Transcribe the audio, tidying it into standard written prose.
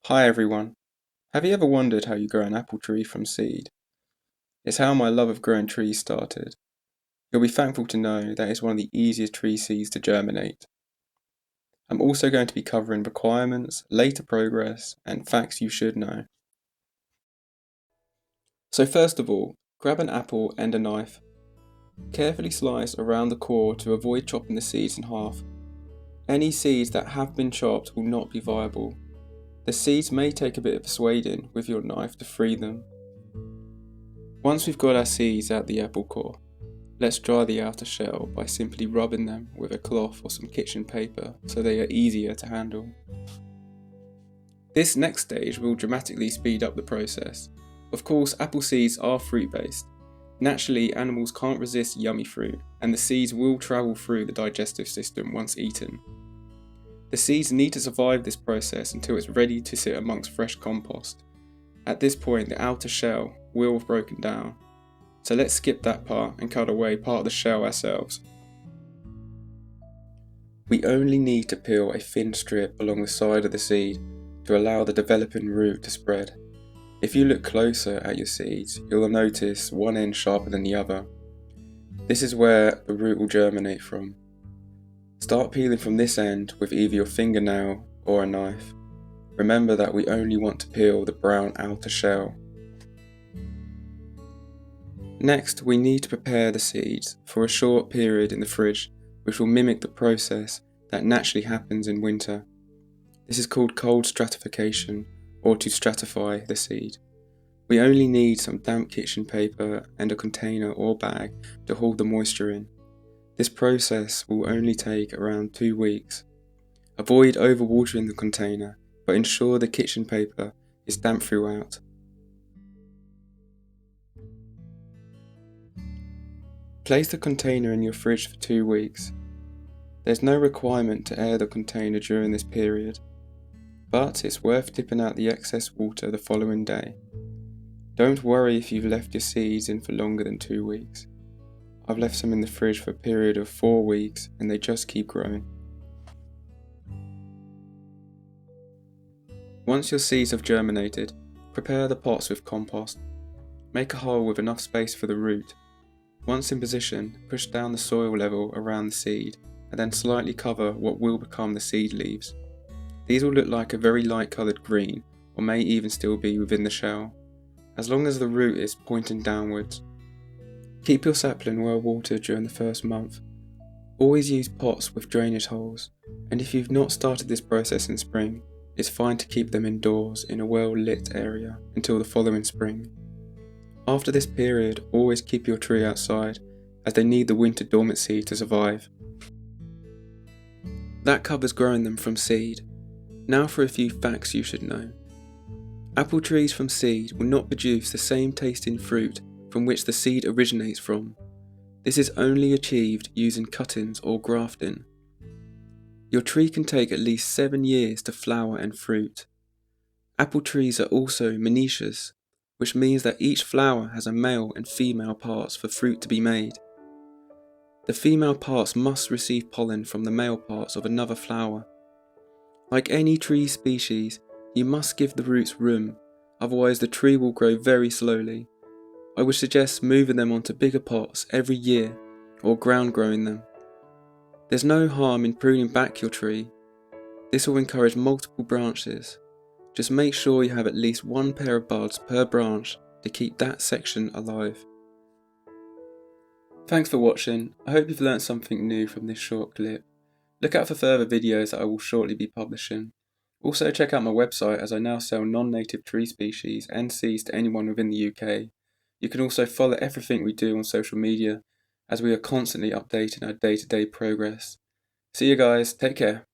Hi everyone. Have you ever wondered how you grow an apple tree from seed? It's how my love of growing trees started. You'll be thankful to know that it's one of the easiest tree seeds to germinate. I'm also going to be covering requirements, later progress, and facts you should know. So first of all, grab an apple and a knife. Carefully slice around the core to avoid chopping the seeds in half. Any seeds that have been chopped will not be viable. The seeds may take a bit of persuading with your knife to free them. Once we've got our seeds out the apple core, let's dry the outer shell by simply rubbing them with a cloth or some kitchen paper so they are easier to handle. This next stage will dramatically speed up the process. Of course, apple seeds are fruit-based. Naturally, animals can't resist yummy fruit, and the seeds will travel through the digestive system once eaten. The seeds need to survive this process until it's ready to sit amongst fresh compost. At this point, the outer shell will have broken down. So let's skip that part and cut away part of the shell ourselves. We only need to peel a thin strip along the side of the seed to allow the developing root to spread. If you look closer at your seeds, you'll notice one end sharper than the other. This is where the root will germinate from. Start peeling from this end with either your fingernail or a knife. Remember that we only want to peel the brown outer shell. Next, we need to prepare the seeds for a short period in the fridge, which will mimic the process that naturally happens in winter. This is called cold stratification, or to stratify the seed. We only need some damp kitchen paper and a container or bag to hold the moisture in. This process will only take around 2 weeks. Avoid overwatering the container, but ensure the kitchen paper is damp throughout. Place the container in your fridge for 2 weeks. There's no requirement to air the container during this period, but it's worth tipping out the excess water the following day. Don't worry if you've left your seeds in for longer than 2 weeks. I've left some in the fridge for a period of 4 weeks and they just keep growing. Once your seeds have germinated, prepare the pots with compost. Make a hole with enough space for the root. Once in position, push down the soil level around the seed and then slightly cover what will become the seed leaves. These will look like a very light coloured green or may even still be within the shell, as long as the root is pointing downwards. Keep your sapling well watered during the first month. Always use pots with drainage holes, and if you've not started this process in spring, it's fine to keep them indoors in a well lit area until the following spring. After this period, always keep your tree outside, as they need the winter dormancy to survive. That covers growing them from seed. Now for a few facts you should know. Apple trees from seed will not produce the same tasting fruit from which the seed originates from. This is only achieved using cuttings or grafting. Your tree can take at least 7 years to flower and fruit. Apple trees are also monoecious, which means that each flower has a male and female parts for fruit to be made. The female parts must receive pollen from the male parts of another flower. Like any tree species, you must give the roots room, otherwise the tree will grow very slowly. I would suggest moving them onto bigger pots every year, or ground growing them. There's no harm in pruning back your tree. This will encourage multiple branches. Just make sure you have at least 1 pair of buds per branch to keep that section alive. Thanks for watching. I hope you've learned something new from this short clip. Look out for further videos that I will shortly be publishing. Also check out my website, as I now sell non-native tree species and seeds to anyone within the UK. You can also follow everything we do on social media, as we are constantly updating our day-to-day progress. See you guys, take care.